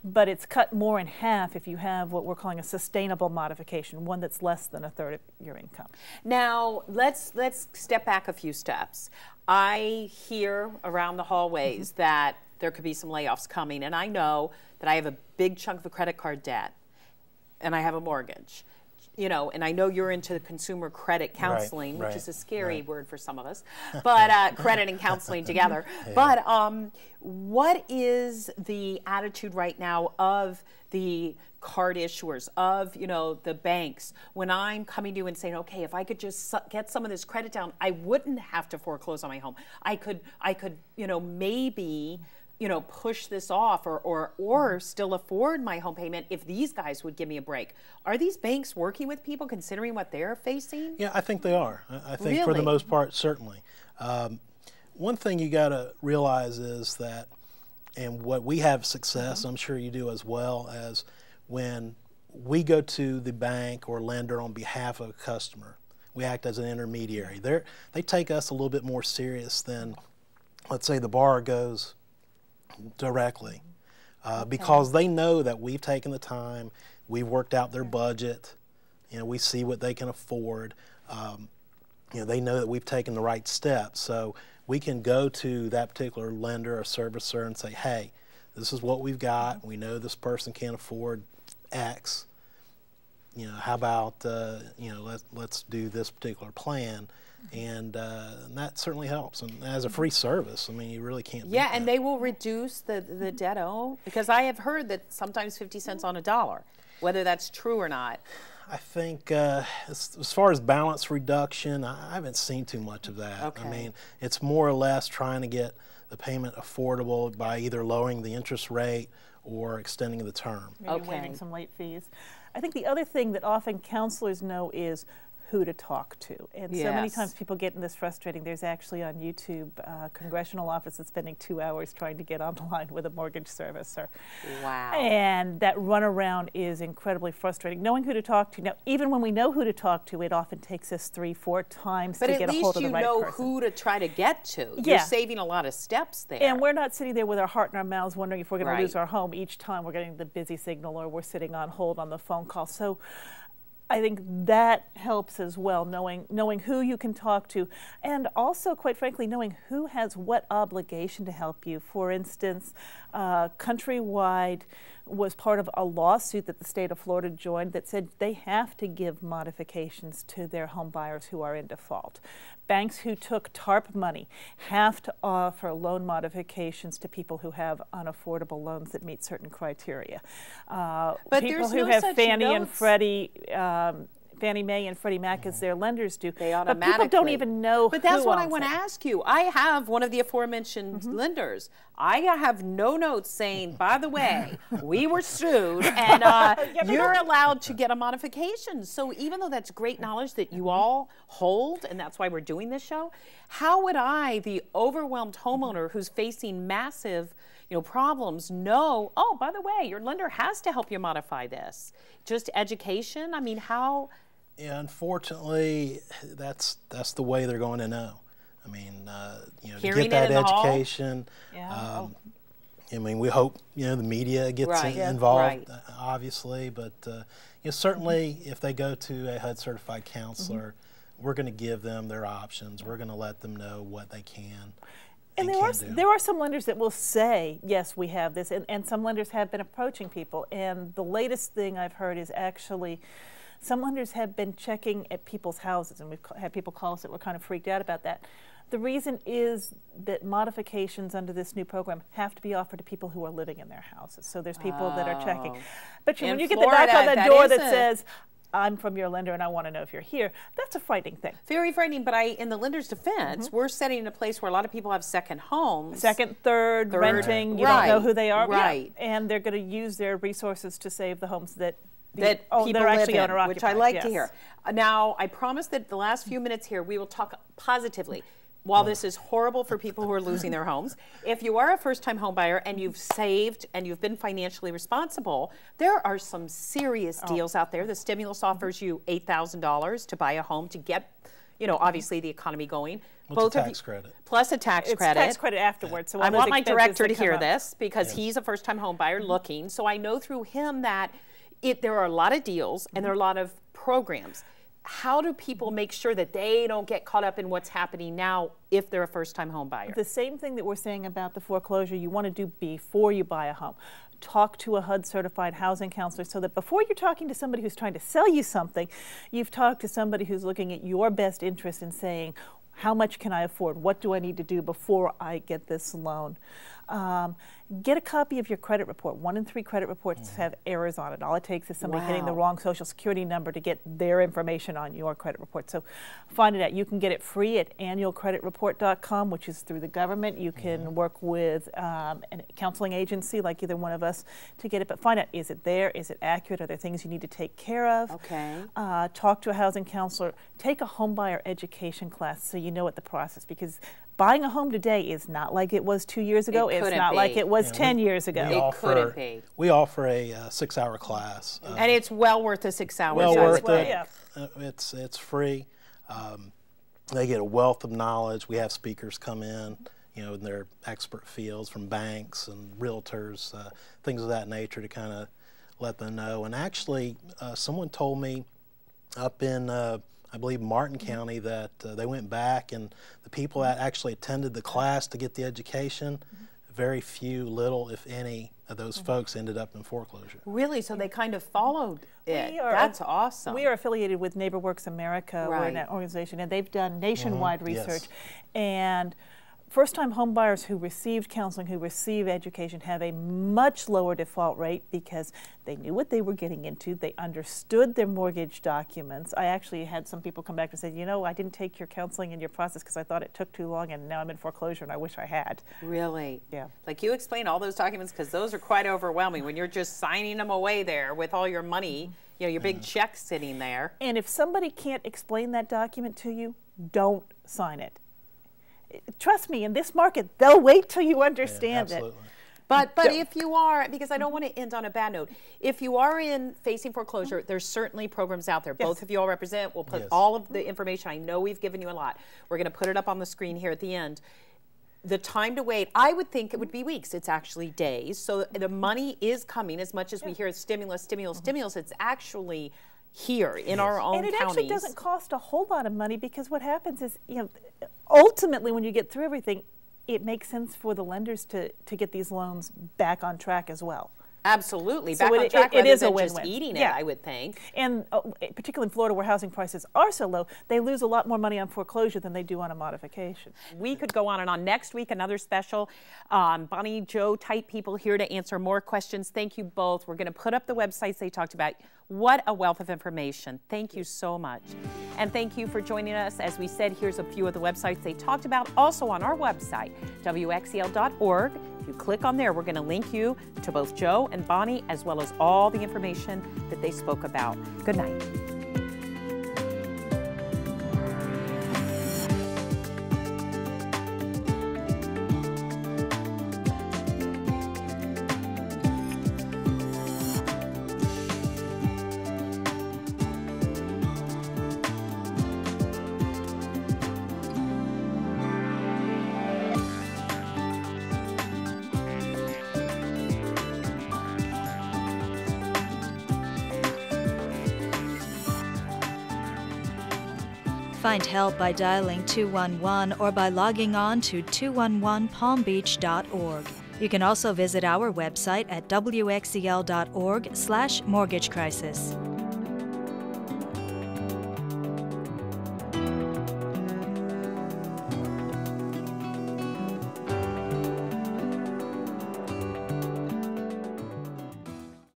but it's cut more in half if you have what we're calling a sustainable modification, one that's less than a third of your income. Now, let's step back a few steps. I hear around the hallways that there could be some layoffs coming, and I know that I have a big chunk of credit card debt, and I have a mortgage. You know, and I know you're into consumer credit counseling, which is a scary word for some of us, but credit and counseling together. Yeah. But what is the attitude right now of the card issuers, of, you know, the banks, when I'm coming to you and saying, okay, if I could just get some of this credit down, I wouldn't have to foreclose on my home. I could, you know, maybe, you know, push this off or still afford my home payment if these guys would give me a break. Are these banks working with people considering what they're facing? Yeah, I think they are. I think for the most part, certainly. One thing you got to realize is that, and what we have success, I'm sure you do as well, as when we go to the bank or lender on behalf of a customer, we act as an intermediary. They take us a little bit more serious than, let's say, the borrower goes directly, because they know that we've taken the time, we've worked out their budget, you know, we see what they can afford, you know, they know that we've taken the right steps, so we can go to that particular lender or servicer and say, hey, this is what we've got, we know this person can't afford X, you know, how about, you know, let's do this particular plan. And that certainly helps. And as a free service, I mean, you really can't. Yeah, and they will reduce the debt owed, because I have heard that sometimes 50 cents on a dollar, whether that's true or not. I think as far as balance reduction, I haven't seen too much of that. Okay. I mean, it's more or less trying to get the payment affordable by either lowering the interest rate or extending the term. Maybe waiving some late fees. I think the other thing that often counselors know is who to talk to. And so many times people get in this frustrating. There's actually on YouTube a congressional office that's spending 2 hours trying to get on the line with a mortgage servicer. Wow. And that runaround is incredibly frustrating. Knowing who to talk to. Now, even when we know who to talk to, it often takes us 3-4 times to get a hold of the right person. But at least you know who to try to get to. Yeah. You're saving a lot of steps there. And we're not sitting there with our heart in our mouths wondering if we're going to lose our home each time we're getting the busy signal or we're sitting on hold on the phone call. So I think that helps as well, knowing who you can talk to, and also, quite frankly, knowing who has what obligation to help you. For instance, Countrywide was part of a lawsuit that the state of Florida joined that said they have to give modifications to their home buyers who are in default. Banks who took TARP money have to offer loan modifications to people who have unaffordable loans that meet certain criteria. But people who have Fannie and Freddie, Fannie Mae and Freddie Mac as their lenders do. They automatically. But people don't even know But that's what I want to ask you. I have one of the aforementioned lenders. I have no notes saying, by the way, we were sued, and you're allowed to get a modification. So even though that's great knowledge that you all hold, and that's why we're doing this show, how would I, the overwhelmed homeowner who's facing massive problems, know, oh, by the way, your lender has to help you modify this? Just education? I mean, how? Yeah, unfortunately, that's the way they're going to know. I mean, to get that education. Yeah. I mean, we hope the media gets involved, obviously, but certainly if they go to a HUD certified counselor, we're going to give them their options. We're going to let them know what they can. And there are some lenders that will say, yes, we have this, and some lenders have been approaching people. And the latest thing I've heard is actually some lenders have been checking at people's houses, and we've had people call us that were kind of freaked out about that. The reason is that modifications under this new program have to be offered to people who are living in their houses. So there's people that are checking. But when you get the knock on the door that says, I'm from your lender and I want to know if you're here, that's a frightening thing. Very frightening, but in the lender's defense, we're setting in a place where a lot of people have second homes. Second, third, renting, you don't know who they are. Right. Yeah. And they're going to use their resources to save the homes that people live in, which I like to hear. Now, I promise that the last few minutes here, we will talk positively. While this is horrible for people who are losing their homes, if you are a first-time home buyer and you've saved and you've been financially responsible, there are some serious deals out there. The stimulus offers you $8,000 to buy a home to get you know, obviously the economy going. What's a tax credit? Plus a tax credit. It's tax credit afterwards. So I want my director to hear this because he's a first-time home buyer looking. So I know through him that there are a lot of deals and there are a lot of programs. How do people make sure that they don't get caught up in what's happening now if they're a first-time home buyer? The same thing that we're saying about the foreclosure you want to do before you buy a home. Talk to a HUD-certified housing counselor so that before you're talking to somebody who's trying to sell you something, you've talked to somebody who's looking at your best interest and saying, how much can I afford? What do I need to do before I get this loan? Get a copy of your credit report. 1 in 3 credit reports have errors on it. All it takes is somebody hitting the wrong Social Security number to get their information on your credit report. So find it out. You can get it free at annualcreditreport.com, which is through the government. You can work with a counseling agency like either one of us to get it. But find out, is it there? Is it accurate? Are there things you need to take care of? Okay. Talk to a housing counselor. Take a homebuyer education class so you know what the process, because buying a home today is not like it was 2 years ago. It's not like it was 10 years ago. We offer a 6-hour class. And it's well worth the 6 hours. Well worth it. Yeah. It's free. They get a wealth of knowledge. We have speakers come in, you know, in their expert fields from banks and realtors, things of that nature to kind of let them know. And actually, someone told me up in I believe Martin County that they went back and the people that actually attended the class to get the education, very few, little if any of those folks ended up in foreclosure. Really? So they kind of followed it. That's awesome. We are affiliated with NeighborWorks America. We're an organization, and they've done nationwide research. And first-time home buyers who received counseling, who receive education, have a much lower default rate because they knew what they were getting into. They understood their mortgage documents. I actually had some people come back and say, you know, I didn't take your counseling and your process because I thought it took too long, and now I'm in foreclosure and I wish I had. Really? Yeah. Like, you explain all those documents because those are quite overwhelming when you're just signing them away there with all your money, you know, your big check sitting there. And if somebody can't explain that document to you, don't sign it. Trust me, in this market, they'll wait till you understand it. But if you are, because I don't want to end on a bad note, if you are facing foreclosure, there's certainly programs out there. Both of you all represent. We'll put all of the information. I know we've given you a lot. We're going to put it up on the screen here at the end. The time to wait, I would think it would be weeks. It's actually days. So the money is coming. As much as we hear stimulus, stimulus, it's actually here in our own counties. And it actually doesn't cost a whole lot of money, because what happens is, you know, ultimately when you get through everything, it makes sense for the lenders to get these loans back on track as well. Absolutely, back on track rather than just eating it, I would think. And particularly in Florida, where housing prices are so low, they lose a lot more money on foreclosure than they do on a modification. We could go on and on. Next week, another special. Bonnie, Joe, type people here to answer more questions. Thank you both. We're going to put up the websites they talked about. What a wealth of information. Thank you so much. And thank you for joining us. As we said, here's a few of the websites they talked about, also on our website, WXEL.org. If you click on there, we're going to link you to both Joe and Bonnie, as well as all the information that they spoke about. Good night. Find help by dialing 211 or by logging on to 211palmbeach.org. You can also visit our website at wxel.org/mortgagecrisis.